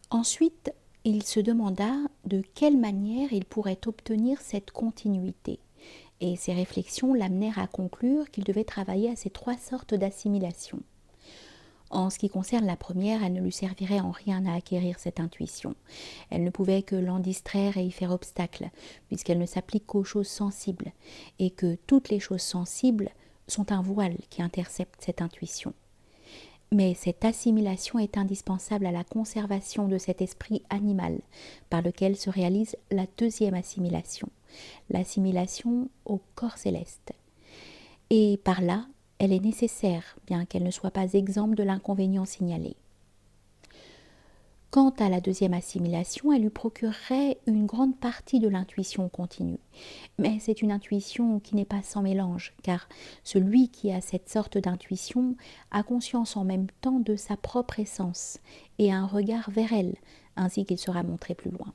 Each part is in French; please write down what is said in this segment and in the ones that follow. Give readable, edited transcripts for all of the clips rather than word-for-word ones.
Ensuite, il se demanda de quelle manière il pourrait obtenir cette continuité. Et ses réflexions l'amenèrent à conclure qu'il devait travailler à ces trois sortes d'assimilation. En ce qui concerne la première, elle ne lui servirait en rien à acquérir cette intuition. Elle ne pouvait que l'en distraire et y faire obstacle, puisqu'elle ne s'applique qu'aux choses sensibles, et que toutes les choses sensibles sont un voile qui intercepte cette intuition. Mais cette assimilation est indispensable à la conservation de cet esprit animal, par lequel se réalise la deuxième assimilation, l'assimilation au corps céleste. Et par là, elle est nécessaire, bien qu'elle ne soit pas exempte de l'inconvénient signalé. Quant à la deuxième assimilation, elle lui procurerait une grande partie de l'intuition continue. Mais c'est une intuition qui n'est pas sans mélange, car celui qui a cette sorte d'intuition a conscience en même temps de sa propre essence et a un regard vers elle, ainsi qu'il sera montré plus loin.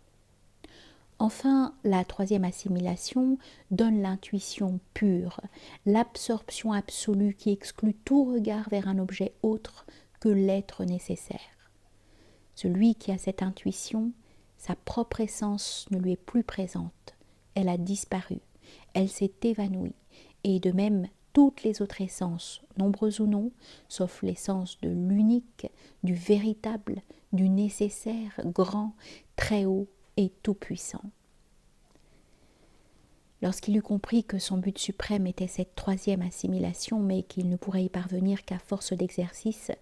Enfin, la troisième assimilation donne l'intuition pure, l'absorption absolue qui exclut tout regard vers un objet autre que l'être nécessaire. Celui qui a cette intuition, sa propre essence ne lui est plus présente, elle a disparu, elle s'est évanouie, et de même toutes les autres essences, nombreuses ou non, sauf l'essence de l'unique, du véritable, du nécessaire, grand, très haut et tout-puissant. Lorsqu'il eut compris que son but suprême était cette troisième assimilation, mais qu'il ne pourrait y parvenir qu'à force d'exercice,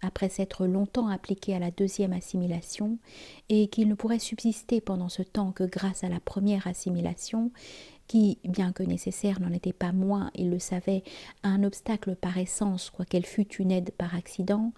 après s'être longtemps appliqué à la deuxième assimilation, et qu'il ne pourrait subsister pendant ce temps que grâce à la première assimilation, qui, bien que nécessaire, n'en était pas moins, il le savait, un obstacle par essence, quoiqu'elle fût une aide par accident,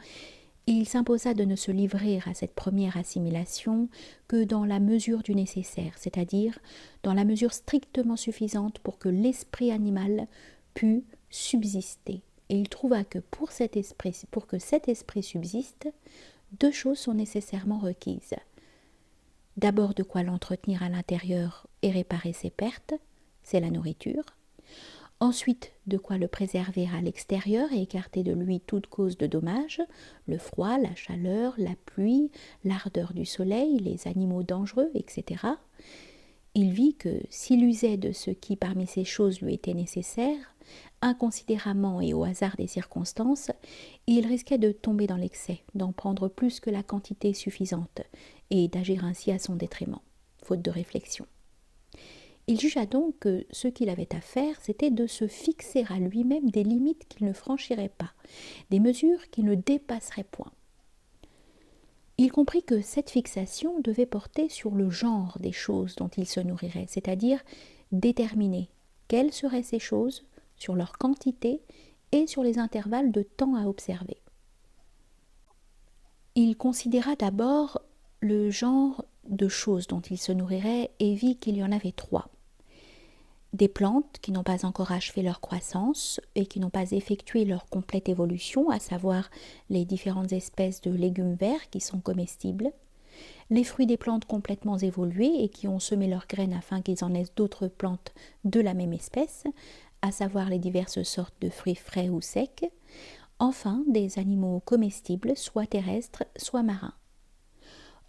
il s'imposa de ne se livrer à cette première assimilation que dans la mesure du nécessaire, c'est-à-dire dans la mesure strictement suffisante pour que l'esprit animal pût subsister. Et il trouva que pour que cet esprit subsiste, deux choses sont nécessairement requises. D'abord de quoi l'entretenir à l'intérieur et réparer ses pertes, c'est la nourriture. Ensuite, de quoi le préserver à l'extérieur et écarter de lui toute cause de dommage, le froid, la chaleur, la pluie, l'ardeur du soleil, les animaux dangereux, etc. Il vit que s'il usait de ce qui parmi ces choses lui était nécessaire, inconsidérément et au hasard des circonstances, il risquait de tomber dans l'excès, d'en prendre plus que la quantité suffisante, et d'agir ainsi à son détriment, faute de réflexion. Il jugea donc que ce qu'il avait à faire, c'était de se fixer à lui-même des limites qu'il ne franchirait pas, des mesures qu'il ne dépasserait point. Il comprit que cette fixation devait porter sur le genre des choses dont il se nourrirait, c'est-à-dire déterminer quelles seraient ces choses, sur leur quantité et sur les intervalles de temps à observer. Il considéra d'abord le genre de choses dont il se nourrirait et vit qu'il y en avait trois. Des plantes qui n'ont pas encore achevé leur croissance et qui n'ont pas effectué leur complète évolution, à savoir les différentes espèces de légumes verts qui sont comestibles, les fruits des plantes complètement évoluées et qui ont semé leurs graines afin qu'ils en naissent d'autres plantes de la même espèce, à savoir les diverses sortes de fruits frais ou secs, enfin des animaux comestibles, soit terrestres, soit marins.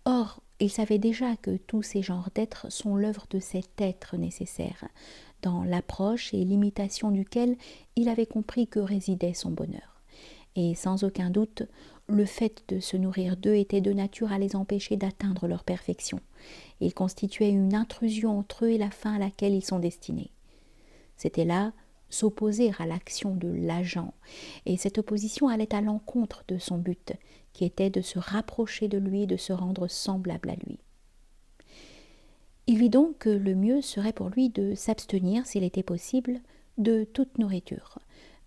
Or, il savait déjà que tous ces genres d'êtres sont l'œuvre de cet être nécessaire, dans l'approche et l'imitation duquel il avait compris que résidait son bonheur. Et sans aucun doute, le fait de se nourrir d'eux était de nature à les empêcher d'atteindre leur perfection. Il constituait une intrusion entre eux et la fin à laquelle ils sont destinés. C'était là s'opposer à l'action de l'agent, et cette opposition allait à l'encontre de son but, qui était de se rapprocher de lui et de se rendre semblable à lui. Il vit donc que le mieux serait pour lui de s'abstenir, s'il était possible, de toute nourriture.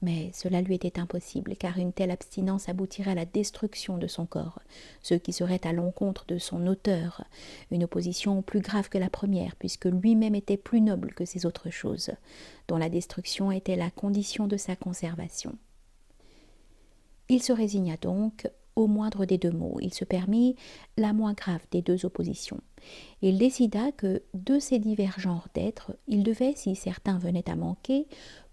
Mais cela lui était impossible, car une telle abstinence aboutirait à la destruction de son corps, ce qui serait à l'encontre de son auteur, une opposition plus grave que la première, puisque lui-même était plus noble que ces autres choses, dont la destruction était la condition de sa conservation. Il se résigna donc au moindre des deux maux. Il se permit la moins grave des deux oppositions. Il décida que de ces divers genres d'êtres, il devait, si certains venaient à manquer,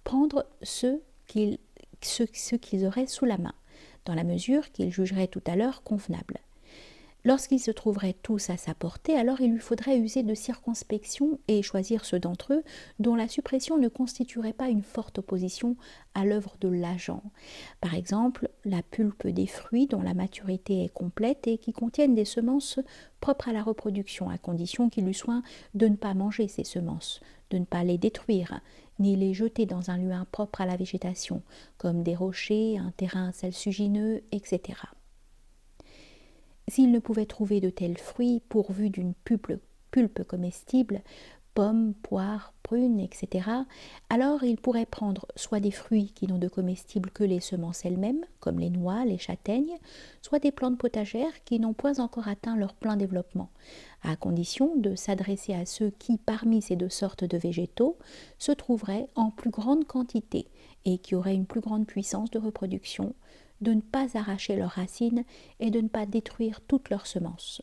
prendre ceux qu'ils auraient sous la main, dans la mesure qu'il jugerait tout à l'heure convenable. Lorsqu'ils se trouveraient tous à sa portée, alors il lui faudrait user de circonspection et choisir ceux d'entre eux dont la suppression ne constituerait pas une forte opposition à l'œuvre de l'agent. Par exemple, la pulpe des fruits dont la maturité est complète et qui contiennent des semences propres à la reproduction, à condition qu'il eût soin de ne pas manger ces semences, de ne pas les détruire, ni les jeter dans un lieu impropre à la végétation, comme des rochers, un terrain salsugineux, etc. S'il ne pouvait trouver de tels fruits pourvus d'une pulpe comestible, pommes, poires, prunes, etc., alors il pourrait prendre soit des fruits qui n'ont de comestibles que les semences elles-mêmes, comme les noix, les châtaignes, soit des plantes potagères qui n'ont point encore atteint leur plein développement, à condition de s'adresser à ceux qui, parmi ces deux sortes de végétaux, se trouveraient en plus grande quantité et qui auraient une plus grande puissance de reproduction, de ne pas arracher leurs racines et de ne pas détruire toutes leurs semences.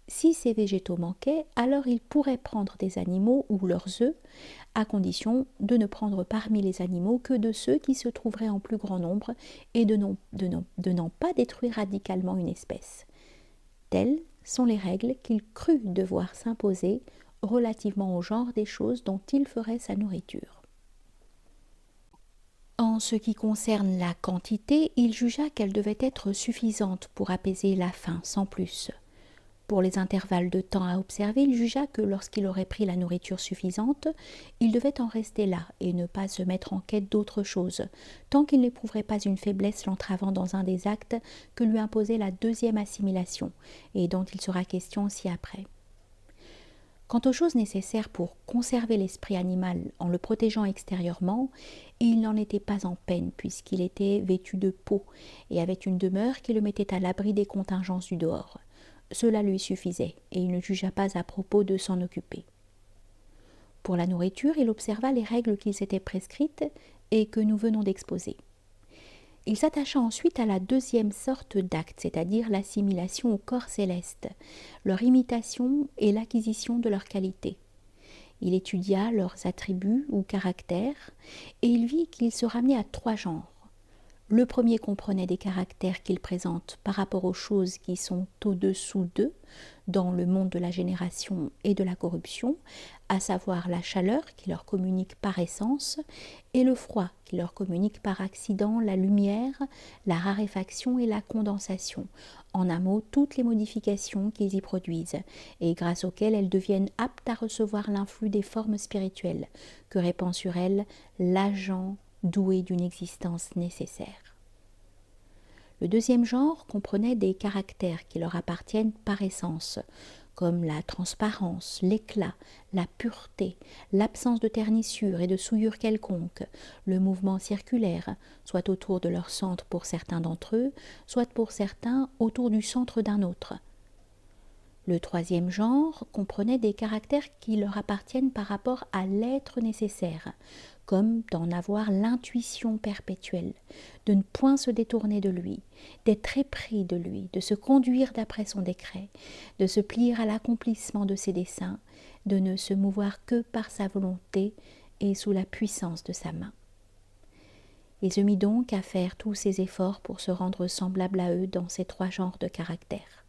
Si ces végétaux manquaient, alors il pourrait prendre des animaux ou leurs œufs, à condition de ne prendre parmi les animaux que de ceux qui se trouveraient en plus grand nombre et de n'en pas détruire radicalement une espèce. Telles sont les règles qu'il crut devoir s'imposer relativement au genre des choses dont il ferait sa nourriture. En ce qui concerne la quantité, il jugea qu'elle devait être suffisante pour apaiser la faim, sans plus. Pour les intervalles de temps à observer, il jugea que lorsqu'il aurait pris la nourriture suffisante, il devait en rester là et ne pas se mettre en quête d'autre chose, tant qu'il n'éprouverait pas une faiblesse l'entravant dans un des actes que lui imposait la deuxième assimilation, et dont il sera question ci-après. Quant aux choses nécessaires pour conserver l'esprit animal en le protégeant extérieurement, il n'en était pas en peine puisqu'il était vêtu de peau et avait une demeure qui le mettait à l'abri des contingences du dehors. Cela lui suffisait et il ne jugea pas à propos de s'en occuper. Pour la nourriture, il observa les règles qu'il s'était prescrites et que nous venons d'exposer. Il s'attacha ensuite à la deuxième sorte d'actes, c'est-à-dire l'assimilation au corps céleste, leur imitation et l'acquisition de leurs qualités. Il étudia leurs attributs ou caractères, et il vit qu'ils se ramenaient à trois genres. Le premier comprenait des caractères qu'ils présentent par rapport aux choses qui sont au-dessous d'eux, dans le monde de la génération et de la corruption, à savoir la chaleur qui leur communique par essence et le froid qui leur communique par accident la lumière, la raréfaction et la condensation, en un mot toutes les modifications qu'ils y produisent, et grâce auxquelles elles deviennent aptes à recevoir l'influx des formes spirituelles que répand sur elles l'agent doué d'une existence nécessaire. Le deuxième genre comprenait des caractères qui leur appartiennent par essence, comme la transparence, l'éclat, la pureté, l'absence de ternissure et de souillure quelconque, le mouvement circulaire, soit autour de leur centre pour certains d'entre eux, soit pour certains autour du centre d'un autre. Le troisième genre comprenait des caractères qui leur appartiennent par rapport à l'être nécessaire, comme d'en avoir l'intuition perpétuelle, de ne point se détourner de lui, d'être épris de lui, de se conduire d'après son décret, de se plier à l'accomplissement de ses desseins, de ne se mouvoir que par sa volonté et sous la puissance de sa main. Il se mit donc à faire tous ses efforts pour se rendre semblable à eux dans ces trois genres de caractères.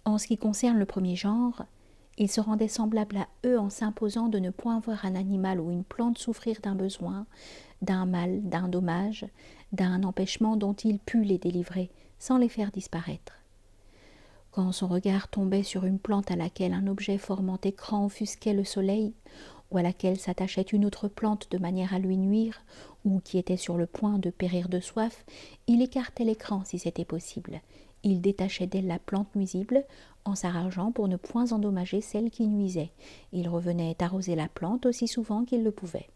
En ce qui concerne le premier genre, il se rendait semblable à eux en s'imposant de ne point voir un animal ou une plante souffrir d'un besoin, d'un mal, d'un dommage, d'un empêchement dont il pût les délivrer, sans les faire disparaître. Quand son regard tombait sur une plante à laquelle un objet formant écran offusquait le soleil, ou à laquelle s'attachait une autre plante de manière à lui nuire, ou qui était sur le point de périr de soif, il écartait l'écran si c'était possible. Il détachait d'elle la plante nuisible en s'arrangeant pour ne point endommager celle qui nuisait. Il revenait arroser la plante aussi souvent qu'il le pouvait.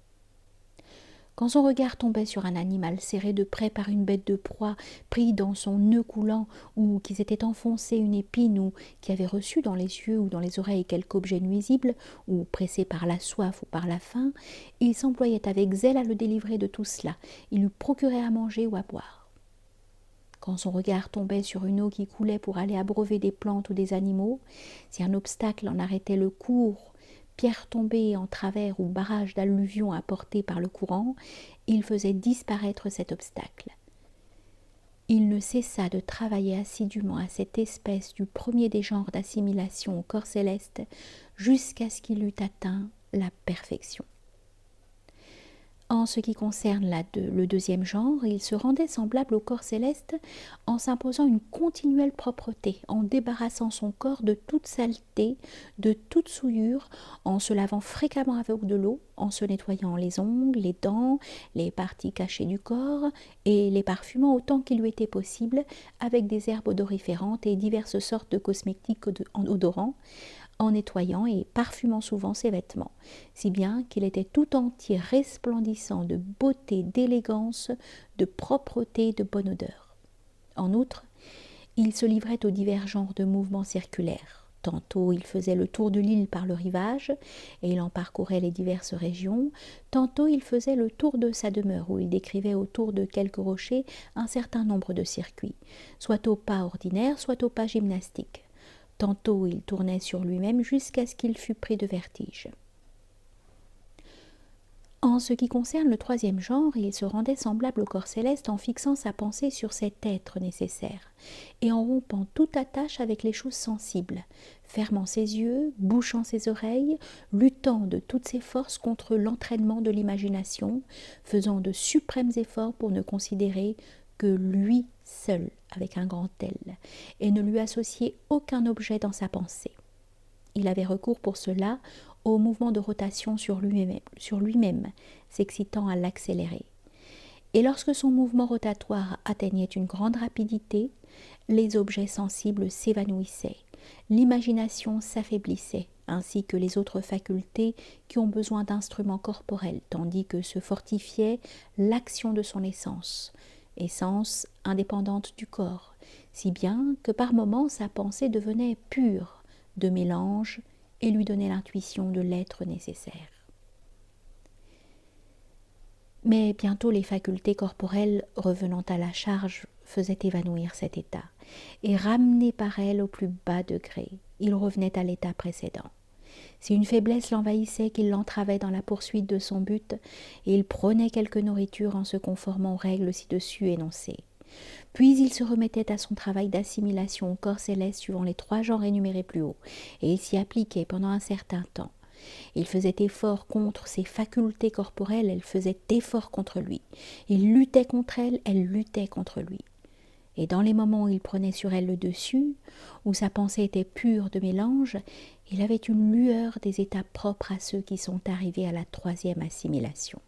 Quand son regard tombait sur un animal serré de près par une bête de proie, pris dans son nœud coulant, ou qui s'était enfoncé une épine, ou qui avait reçu dans les yeux ou dans les oreilles quelque objet nuisible, ou pressé par la soif ou par la faim, il s'employait avec zèle à le délivrer de tout cela. Il lui procurait à manger ou à boire. Quand son regard tombait sur une eau qui coulait pour aller abreuver des plantes ou des animaux, si un obstacle en arrêtait le cours, pierre tombée en travers ou barrage d'alluvions apporté par le courant, il faisait disparaître cet obstacle. Il ne cessa de travailler assidûment à cette espèce du premier des genres d'assimilation au corps céleste jusqu'à ce qu'il eût atteint la perfection. En ce qui concerne le deuxième genre, il se rendait semblable au corps céleste en s'imposant une continuelle propreté, en débarrassant son corps de toute saleté, de toute souillure, en se lavant fréquemment avec de l'eau, en se nettoyant les ongles, les dents, les parties cachées du corps, et les parfumant autant qu'il lui était possible avec des herbes odoriférantes et diverses sortes de cosmétiques odorants, en nettoyant et parfumant souvent ses vêtements, si bien qu'il était tout entier resplendissant de beauté, d'élégance, de propreté, de bonne odeur. En outre, il se livrait aux divers genres de mouvements circulaires. Tantôt il faisait le tour de l'île par le rivage, et il en parcourait les diverses régions, tantôt il faisait le tour de sa demeure, où il décrivait autour de quelques rochers un certain nombre de circuits, soit au pas ordinaire, soit au pas gymnastique. Tantôt il tournait sur lui-même jusqu'à ce qu'il fût pris de vertige. En ce qui concerne le troisième genre, il se rendait semblable au corps céleste en fixant sa pensée sur cet être nécessaire, et en rompant toute attache avec les choses sensibles, fermant ses yeux, bouchant ses oreilles, luttant de toutes ses forces contre l'entraînement de l'imagination, faisant de suprêmes efforts pour ne considérer que lui seul, avec un grand L, et ne lui associer aucun objet dans sa pensée. Il avait recours pour cela au mouvement de rotation sur lui-même, s'excitant à l'accélérer. Et lorsque son mouvement rotatoire atteignait une grande rapidité, les objets sensibles s'évanouissaient, l'imagination s'affaiblissait, ainsi que les autres facultés qui ont besoin d'instruments corporels, tandis que se fortifiait l'action de son essence indépendante du corps, si bien que par moments sa pensée devenait pure de mélange et lui donnait l'intuition de l'être nécessaire. Mais bientôt les facultés corporelles revenant à la charge faisaient évanouir cet état, et ramené par elles au plus bas degré, il revenait à l'état précédent. Si une faiblesse l'envahissait, qu'il l'entravait dans la poursuite de son but, il prenait quelque nourriture en se conformant aux règles ci-dessus énoncées. Puis il se remettait à son travail d'assimilation au corps céleste suivant les 3 genres énumérés plus haut, et il s'y appliquait pendant un certain temps. Il faisait effort contre ses facultés corporelles, elles faisaient effort contre lui. Il luttait contre elles, elles luttaient contre lui. Et dans les moments où il prenait sur elles le dessus, où sa pensée était pure de mélange, il avait une lueur des états propres à ceux qui sont arrivés à la 3e assimilation.